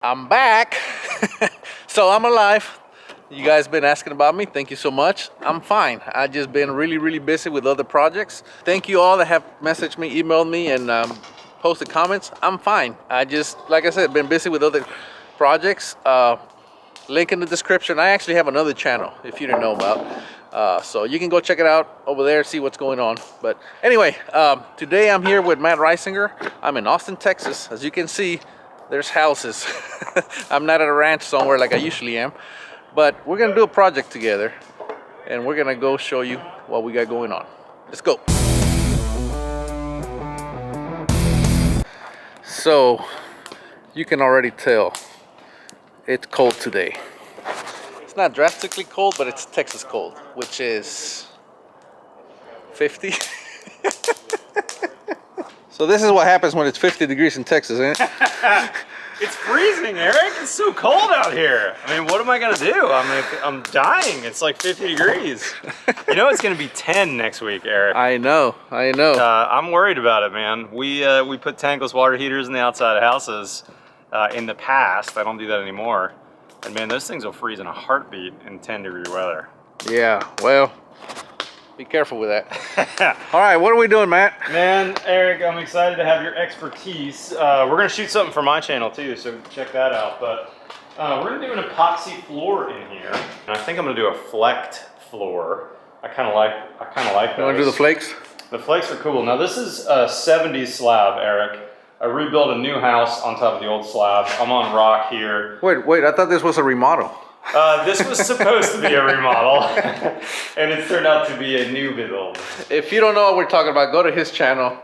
I'm back. So I'm alive. You guys been asking about me. Thank you so much. I'm fine. I just been really busy with other projects. Thank you all that have messaged me, emailed me, and posted comments. I'm fine. I just, like I said, been busy with other projects. Link in the description. I actually have another channel if you didn't know about. So you can go check it out over there, see what's going on. But anyway, today I'm here with Matt Reisinger. I'm in Austin, Texas. As you can see, there's houses. I'm not at a ranch somewhere like I usually am, but we're gonna do a project together and we're gonna go show you what we got going on. Let's go. So you can already tell it's cold today. It's not drastically cold, but it's Texas cold, which is 50. So this is what happens when it's 50 degrees in Texas, ain't it? It's freezing, Eric. It's so cold out here. I mean, what am I gonna do? I'm dying. It's like 50 degrees. You know it's gonna be 10 next week, Eric. I know. I'm worried about it, man. We put tankless water heaters in the outside of houses in the past. I don't do that anymore. And man, those things will freeze in a heartbeat in 10-degree weather. Yeah, well, be careful with that. All right, what are we doing, Matt? Man, Eric, I'm excited to have your expertise. We're gonna shoot something for my channel too, so check that out. But we're gonna do an epoxy floor in here. And I think I'm gonna do a flecked floor. I kind of like those. You want to do the flakes? The flakes are cool. Now this is a 70s slab, Eric. I rebuilt a new house on top of the old slab. I'm on rock here. Wait, I thought this was a remodel. This was supposed to be a remodel, and it turned out to be a new build. If you don't know what we're talking about, go to his channel.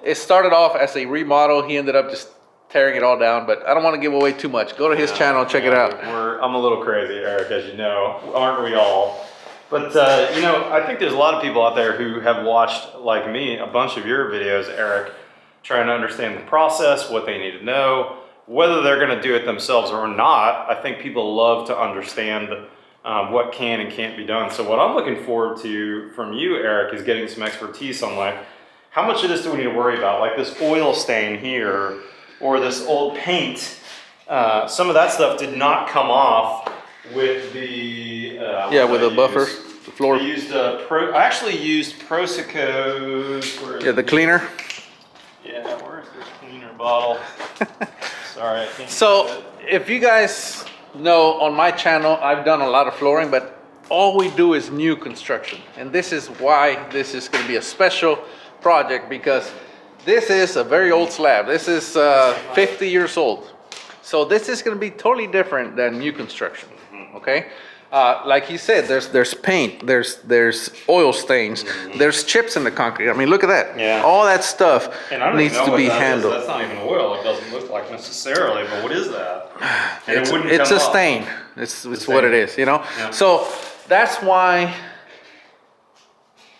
It started off as a remodel. He ended up just tearing it all down, but I don't want to give away too much. Go to his channel, check it out. I'm a little crazy, Eric, as you know. Aren't we all? But, you know, I think there's a lot of people out there who have watched, like me, a bunch of your videos, Eric, trying to understand the process, what they need to know. Whether they're going to do it themselves or not, I think people love to understand what can and can't be done. So what I'm looking forward to from you, Eric, is getting some expertise on like, how much of this do we need to worry about? Like this oil stain here, or this old paint. Some of that stuff did not come off with the... with the buffer, the floor. I actually used Prosico's... Yeah, the cleaner. Yeah, where's this cleaner bottle? Sorry, I can't. So if you guys know, on my channel I've done a lot of flooring, but all we do is new construction, and this is why this is going to be a special project, because this is a very old slab. This is 50 years old, so this is going to be totally different than new construction. Okay, like he said, there's paint, there's oil stains, there's chips in the concrete. I mean, look at that. Yeah. All that stuff needs to be handled. That's not even oil. It doesn't look like necessarily, but what is that? And it's a stain. It's what it is, you know? Yeah. So that's why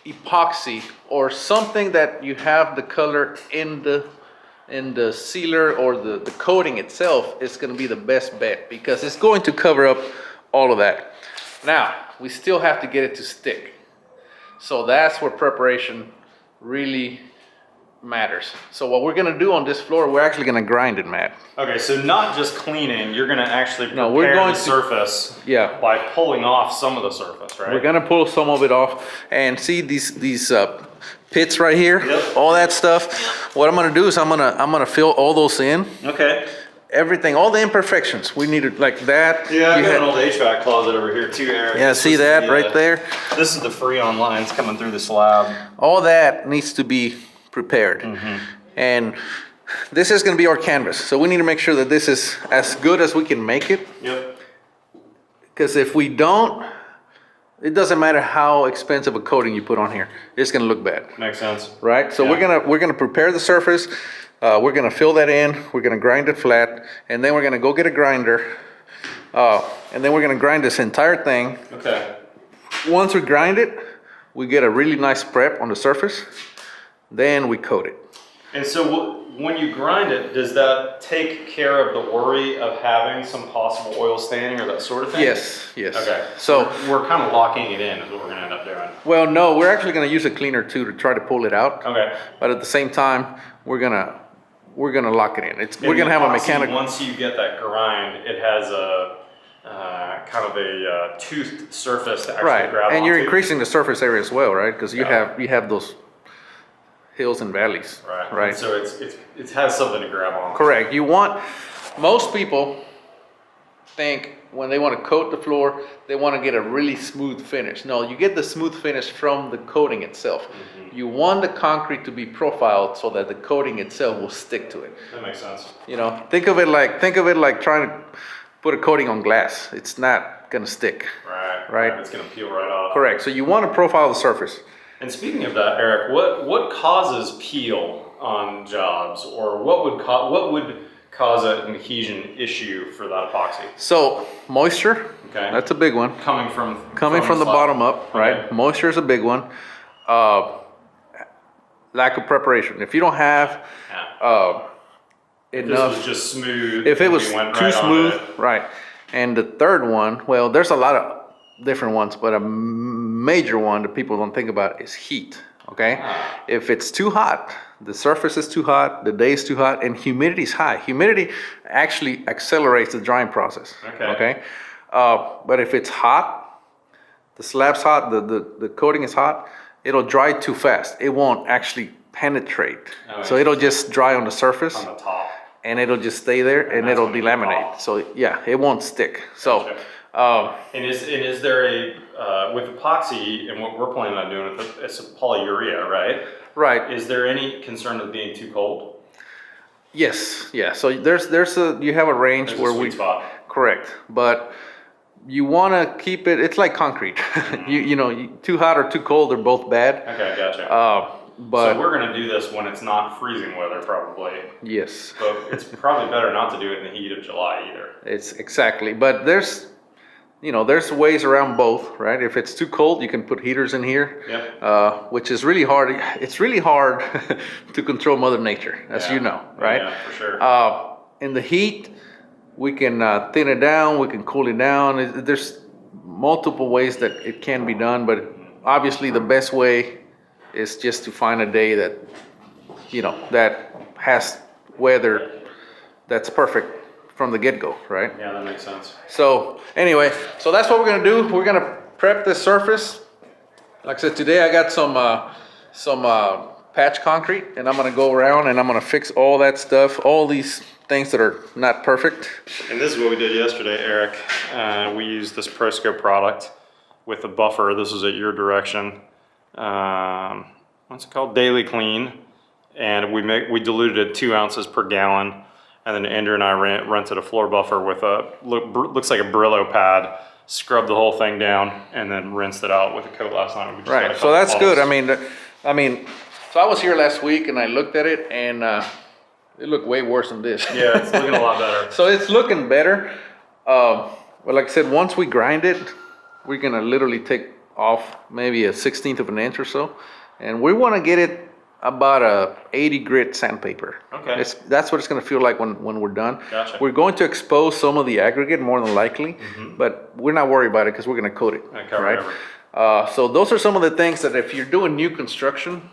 epoxy, or something that you have the color in the sealer or the coating itself, is going to be the best bet, because it's going to cover up all of that. Now, we still have to get it to stick. So that's where preparation really matters. So what we're gonna do on this floor, we're actually gonna grind it, Matt. Okay, so not just cleaning, you're gonna actually prepare the surface by pulling off some of the surface, right? We're gonna pull some of it off, and see these pits right here, all that stuff. What I'm gonna do is I'm gonna fill all those in. Okay. Everything, all the imperfections, we need it like that. Yeah, I got an old HVAC closet over here too, Eric. Yeah, see that right there? This is the Freon lines coming through the slab. All that needs to be prepared. And this is gonna be our canvas. So we need to make sure that this is as good as we can make it. Yep. Because if we don't, it doesn't matter how expensive a coating you put on here, it's gonna look bad. Makes sense. Right? So we're gonna prepare the surface. We're gonna fill that in, we're gonna grind it flat, and then we're gonna go get a grinder, and then we're gonna grind this entire thing. Okay. Once we grind it, we get a really nice prep on the surface, then we coat it. And so when you grind it, does that take care of the worry of having some possible oil staining or that sort of thing? Yes. Okay. So we're kind of locking it in is what we're gonna end up doing. Well, no, we're actually gonna use a cleaner too to try to pull it out. Okay. But at the same time, we're gonna we're gonna lock it in. We're gonna have a mechanical. Once you get that grind, it has a kind of a toothed surface to actually grab and you're onto. increasing the surface area as well, right? Because you have those hills and valleys, right? And so it has something to grab on. Correct. Most people think when they want to coat the floor, they want to get a really smooth finish. No, you get the smooth finish from the coating itself. You want the concrete to be profiled so that the coating itself will stick to it. That makes sense. You know, think of it like trying to put a coating on glass. It's not gonna stick. Right. It's gonna peel right off. Correct. So you want to profile the surface. And speaking of that, Eric, what causes peel on jobs, or what would cause an adhesion issue for that epoxy? So moisture. Okay. That's a big one. Coming from the bottom up, right? Okay. Moisture is a big one. Lack of preparation. If you don't have enough, this was just smooth. if it was too smooth, it. right? And the third one, well, there's a lot of different ones, but a major one that people don't think about is heat. Okay, if it's too hot, the surface is too hot, the day is too hot, and humidity is high. Humidity actually accelerates the drying process. Okay, but if it's hot, the slab's hot, the coating is hot, it'll dry too fast. It won't actually penetrate. So it'll just dry on the surface. On the top. And it'll just stay there, and it'll delaminate. So yeah, it won't stick. So, and is there a with epoxy, and what we're planning on doing with it's a polyurea, right? Right. Is there any concern of being too cold? Yes. Yeah. So you have a range where sweet spot. Correct, but you want to keep it. It's like concrete. Too hot or too cold, they're both bad. Okay, gotcha. But so we're going to do this when it's not freezing weather, probably. Yes. But it's probably better not to do it in the heat of July either. It's exactly. But there's ways around both, right? If it's too cold, you can put heaters in here. Yep. Which is really hard. It's really hard to control Mother Nature, as you know, right? Yeah, for sure. In the heat, we can thin it down. We can cool it down. There's multiple ways that it can be done, but obviously the best way is just to find a day that has weather that's perfect from the get-go, right? Yeah, that makes sense. So anyway, so that's what we're gonna do. We're gonna prep this surface. Like I said, today I got some patch concrete, and I'm gonna go around and I'm gonna fix all that stuff, all these things that are not perfect. And this is what we did yesterday, Eric. We used this ProScope product with a buffer. This was at your direction. What's it called? Daily Clean, and we diluted it 2 ounces per gallon, and then Andrew and I rented a floor buffer with looks like a Brillo pad, scrubbed the whole thing down, and then rinsed it out with a coat last night. We just got a Right. So couple that's bottles. good. I mean, so I was here last week and I looked at it, and it looked way worse than this. Yeah, it's looking a lot better. So it's looking better. But like I said, once we grind it, we're gonna literally take off maybe a 1/16 of an inch or so, and we want to get it about a 80 grit sandpaper. Okay. That's what it's gonna feel like when we're done. Gotcha. We're going to expose some of the aggregate more than likely, but we're not worried about it because we're gonna coat it, cover right? everything. So those are some of the things that if you're doing new construction,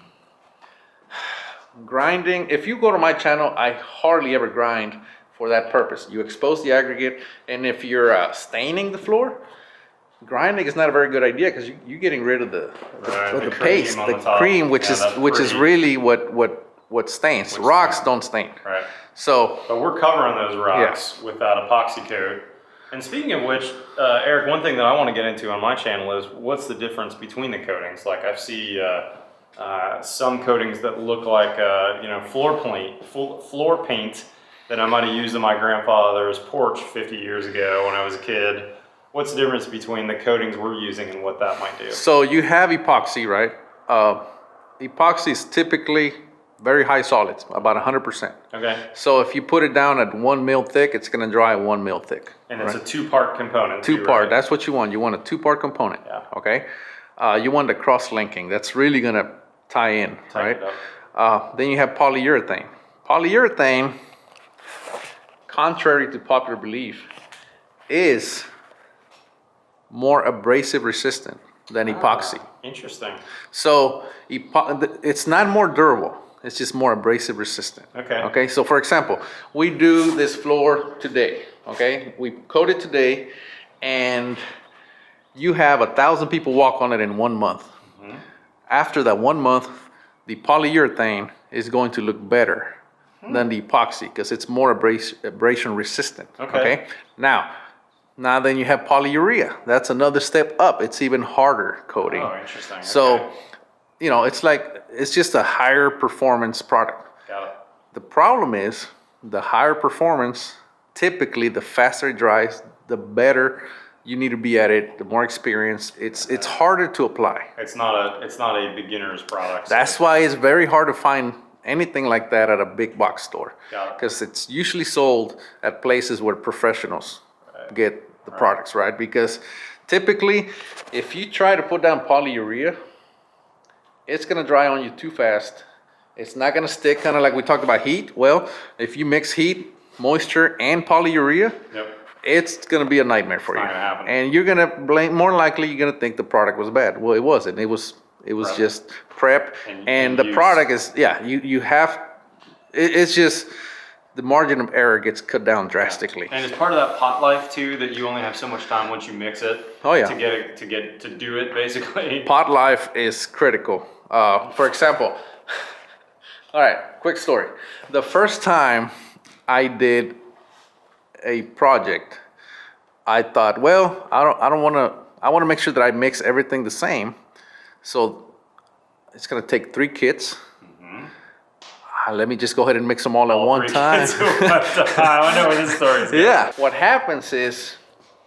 grinding, if you go to my channel, I hardly ever grind for that purpose. You expose the aggregate, and if you're staining the floor, grinding is not a very good idea because you're getting rid of the paste, the cream, which is really what stains. Rocks don't stain. Right. So, but we're covering those rocks with that epoxy coat. And speaking of which, Eric, one thing that I want to get into on my channel is what's the difference between the coatings? Like I see some coatings that look like floor paint that I might have used on my grandfather's porch 50 years ago when I was a kid. What's the difference between the coatings we're using and what that might do? So you have epoxy, right? Epoxy is typically very high solids, about 100%. Okay. So if you put it down at 1 mil thick, it's going to dry at 1 mil thick. And it's a two-part component. Two-part, right? that's what you want. You want a two-part component. Yeah. Okay. You want the cross-linking. That's really going to tie in, right? Then you have polyurethane. Polyurethane, contrary to popular belief, is more abrasive resistant than epoxy. Interesting. So it's not more durable. It's just more abrasive resistant. Okay. Okay, so for example, we do this floor today, okay? We coat it today, and you have 1,000 people walk on it in 1 month. After that 1 month, the polyurethane is going to look better than the epoxy because it's more abrasion resistant. Okay. Now then you have polyurea. That's another step up. It's even harder coating. Oh, interesting. So, you know, it's just a higher performance product. Got it. The problem is the higher performance, typically the faster it dries, the better you need to be at it, the more experience. It's harder to apply. It's not a beginner's product. That's why it's very hard to find anything like that at a big box store. Got it. Because it's usually sold at places where professionals get the products, right? Because typically, if you try to put down polyurea, it's gonna dry on you too fast. It's not gonna stick, kind of like we talked about heat. Well, if you mix heat, moisture, and polyurea, it's gonna be a nightmare for you. Not gonna happen. And you're gonna blame, more likely you're gonna think the product was bad. Well, it wasn't. It was just prep. And the product is, you have, it's just, the margin of error gets cut down drastically. And it's part of that pot life too, that you only have so much time once you mix it. Oh, yeah. To do it basically. Pot life is critical. For example, all right, quick story. The first time I did a project, I thought, well, I want to make sure that I mix everything the same. So it's gonna take 3 kits. Let me just go ahead and mix them all at one time. I know where this story is going. Yeah. What happens is,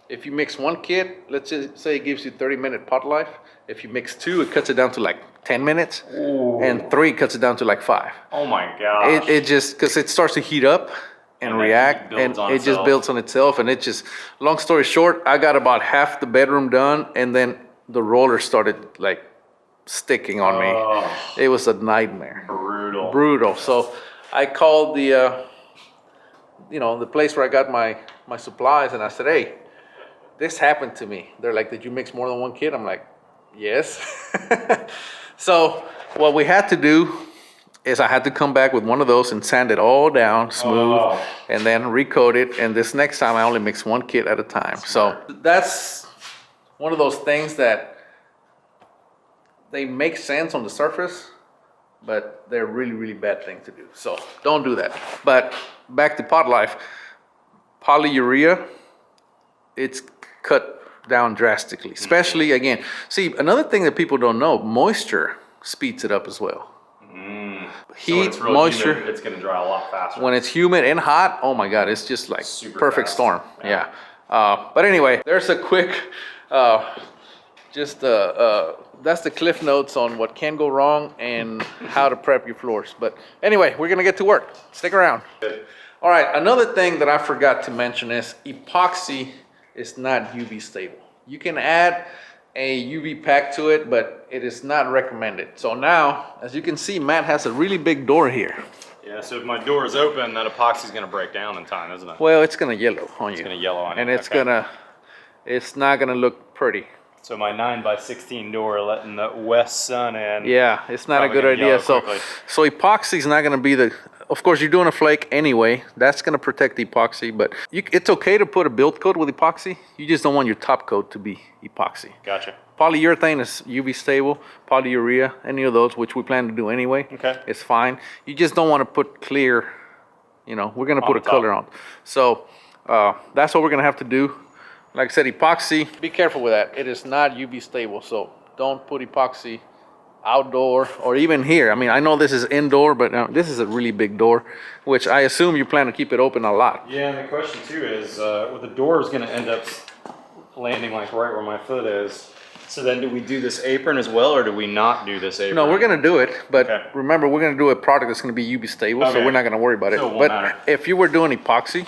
if you mix 1 kit, let's just say it gives you 30-minute pot life. If you mix 2, it cuts it down to like 10 minutes. Ooh. And 3 cuts it down to like 5. Oh my gosh. It just, because it starts to heat up and react, and it just builds on itself. And it just, long story short, I got about half the bedroom done, and then the roller started like sticking on me. It was a nightmare. Brutal. So I called the the place where I got my supplies, and I said, hey, this happened to me. They're like, did you mix more than 1 kit? I'm like, yes. So what we had to do is I had to come back with one of those and sand it all down smooth, and then recoat it. And this next time I only mix 1 kit at a time. So that's one of those things that they make sense on the surface, but they're really, really bad thing to do. So don't do that. But back to pot life, polyurea, it's cut down drastically, especially again. See, another thing that people don't know, moisture speeds it up as well. Heat, so really moisture, humid, it's gonna dry a lot faster. When it's humid and hot, oh my God, it's just like super perfect fast. storm. Yeah. But anyway, there's a quick, that's the cliff notes on what can go wrong and how to prep your floors. But anyway, we're gonna get to work. Stick around. All right, another thing that I forgot to mention is epoxy is not UV stable. You can add a UV pack to it, but it is not recommended. So now, as you can see, Matt has a really big door here. Yeah, so if my door is open, that epoxy is gonna break down in time, isn't it? Well, it's gonna yellow on you. It's gonna yellow on you. And it's not gonna look pretty. So my 9x16 door letting the west sun in. Yeah, it's not a good idea. So epoxy is not going to be of course you're doing a flake anyway. That's going to protect the epoxy, but it's okay to put a build coat with epoxy. You just don't want your top coat to be epoxy. Gotcha. Polyurethane is UV stable. Polyurea, any of those, which we plan to do anyway. Okay. It's fine. You just don't want to put clear, we're going to put a color on. So that's what we're going to have to do. Like I said, epoxy, be careful with that. It is not UV stable, so don't put epoxy outdoor or even here. I mean, I know this is indoor, but this is a really big door, which I assume you plan to keep it open a lot. Yeah, and the question too is, well, the door is going to end up landing like right where my foot is. So then do we do this apron as well, or do we not do this apron? No, we're going to do it, but remember, we're going to do a product that's going to be UV stable, so we're not going to worry about it. So it won't but matter. If you were doing epoxy,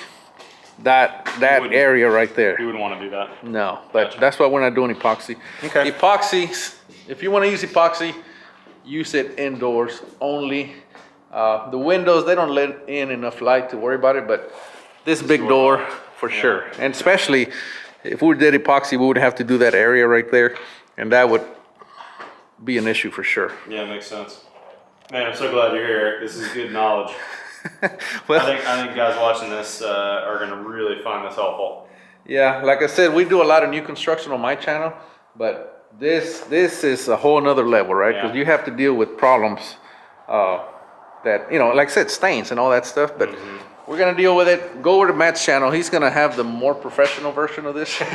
that area right there. You wouldn't want to do that. No, but that's why we're not doing epoxy. Okay. Epoxy, if you want to use epoxy, use it indoors only. The windows, they don't let in enough light to worry about it, but this big door for sure. And especially if we did epoxy, we would have to do that area right there, and that would be an issue for sure. Yeah, makes sense. Man, I'm so glad you're here. This is good knowledge. Well, I think guys watching this are going to really find this helpful. yeah, like I said, we do a lot of new construction on my channel, but this is a whole nother level, right? Because Yeah. you have to deal with problems that, you know, like I said, stains and all that stuff, but we're gonna deal with it. Go over to Matt's channel. He's gonna have the more professional version of this. Hardly,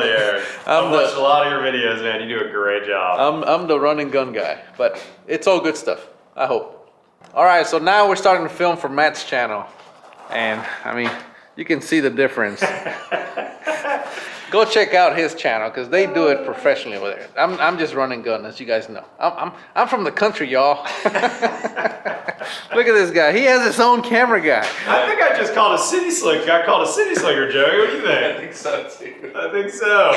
Eric. I've I'm watched a lot of your videos, man. You do a great job. I'm the run and gun guy, but it's all good stuff, I hope. All right, so now we're starting to film for Matt's channel. And I mean, you can see the difference. Go check out his channel because they do it professionally over there. I'm just run and gun, as you guys know. I'm from the country, y'all. Look at this guy. He has his own camera guy. I think I just called a city slick. I called a city slicker, Joey. What do you think? I think so too. I think so.